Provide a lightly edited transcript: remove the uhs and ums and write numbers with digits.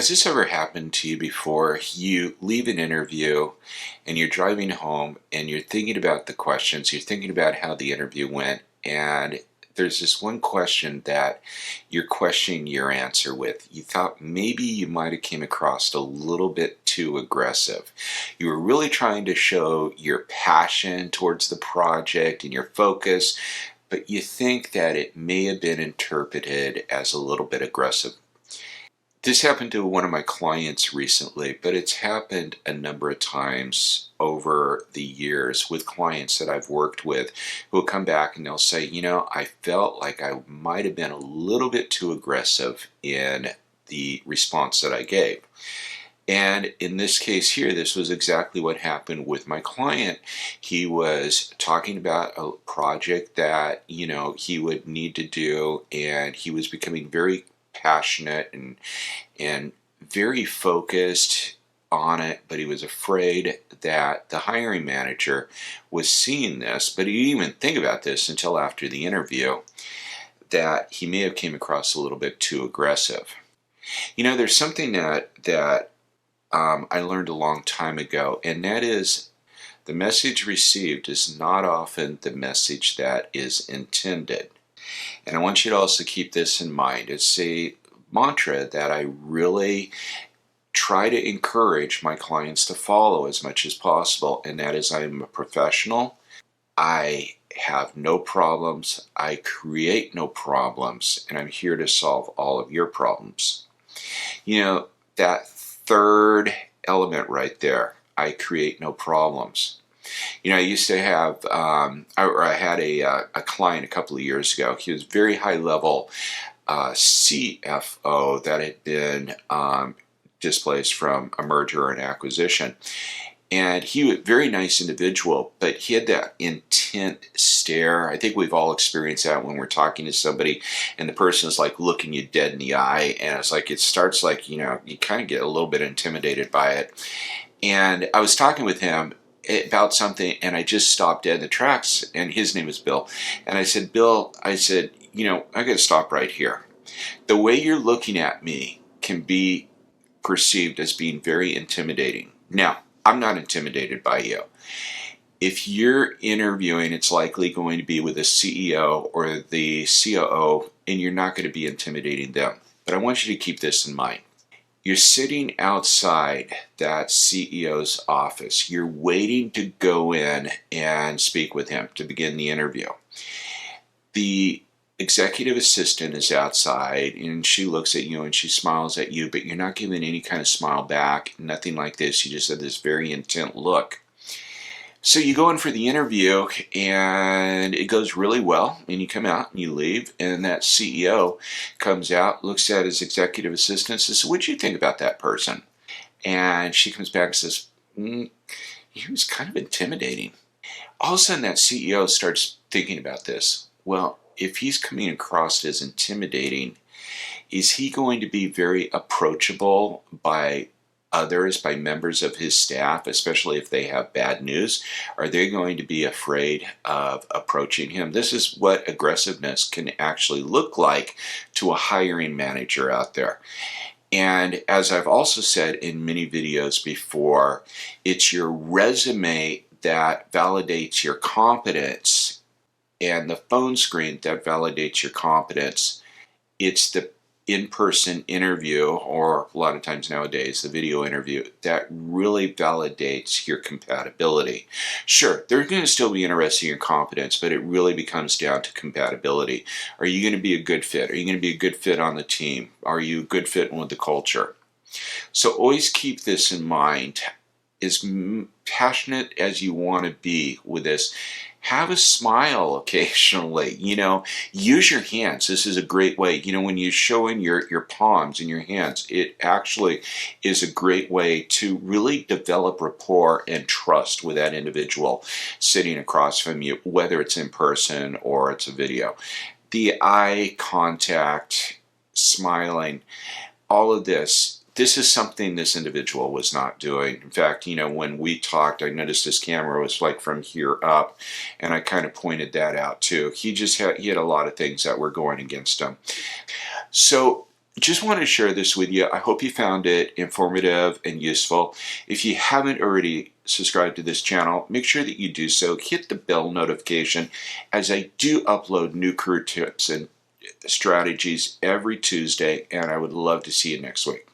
Has this ever happened to you before? You leave an interview and you're driving home and you're thinking about the questions, you're thinking about how the interview went, and there's this one question that you're questioning your answer with. You thought maybe you might have came across a little bit too aggressive. You were really trying to show your passion towards the project and your focus, but you think that it may have been interpreted as a little bit aggressive. This happened to one of my clients recently, but it's happened a number of times over the years with clients that I've worked with who will come back and they'll say, I felt like I might have been a little bit too aggressive in the response that I gave. And in this case here, this was exactly what happened with my client. He was talking about a project that, he would need to do, and he was becoming very passionate and very focused on it, but he was afraid that the hiring manager was seeing this, but he didn't even think about this until after the interview, that he may have came across a little bit too aggressive. There's something that I learned a long time ago, and that is the message received is not often the message that is intended. And I want you to also keep this in mind. It's a mantra that I really try to encourage my clients to follow as much as possible, and that is, I am a professional. I have no problems. I create no problems, and I'm here to solve all of your problems. That third element right there, I create no problems. I used to have, I had a client a couple of years ago. He was very high level CFO that had been displaced from a merger and acquisition. And he was a very nice individual, but he had that intent stare. I think we've all experienced that when we're talking to somebody and the person is like looking you dead in the eye. And it's like, it starts like, you kind of get a little bit intimidated by it. And I was talking with him about something, and I just stopped dead in the tracks, and his name is Bill. And I said, Bill, I got to stop right here. The way you're looking at me can be perceived as being very intimidating. Now, I'm not intimidated by you. If you're interviewing, it's likely going to be with a CEO or the COO, and you're not going to be intimidating them. But I want you to keep this in mind. You're sitting outside that CEO's office. You're waiting to go in and speak with him to begin the interview. The executive assistant is outside, and she looks at you and she smiles at you, but you're not giving any kind of smile back, nothing like this. You just have this very intent look. So you go in for the interview, and it goes really well, and you come out and you leave, and that CEO comes out, looks at his executive assistant, and says, "What'd you think about that person?" And she comes back and says, "He was kind of intimidating." All of a sudden, that CEO starts thinking about this. Well, if he's coming across as intimidating, is he going to be very approachable by others, by members of his staff, especially if they have bad news? Are they going to be afraid of approaching him? This is what aggressiveness can actually look like to a hiring manager out there. And as I've also said in many videos before, it's your resume that validates your competence and the phone screen that validates your competence. It's the in-person interview, or a lot of times nowadays the video interview, that really validates your compatibility. Sure, they're going to still be interested in your competence, but it really becomes down to compatibility. Are you going to be a good fit? Are you going to be a good fit on the team? Are you a good fit with the culture? So always keep this in mind. As passionate as you want to be with this, have a smile occasionally. Use your hands. This is a great way. When you show in your palms and your hands, it actually is a great way to really develop rapport and trust with that individual sitting across from you, whether it's in person or it's a video. The eye contact, smiling, all of this is something this individual was not doing. In fact, when we talked, I noticed his camera was like from here up, and I kind of pointed that out too. He had a lot of things that were going against him. So Just want to share this with you. I hope you found it informative and useful. If you haven't already subscribed to this channel, make sure that you do so. Hit the bell notification as I do upload new career tips and strategies every Tuesday, and I would love to see you next week.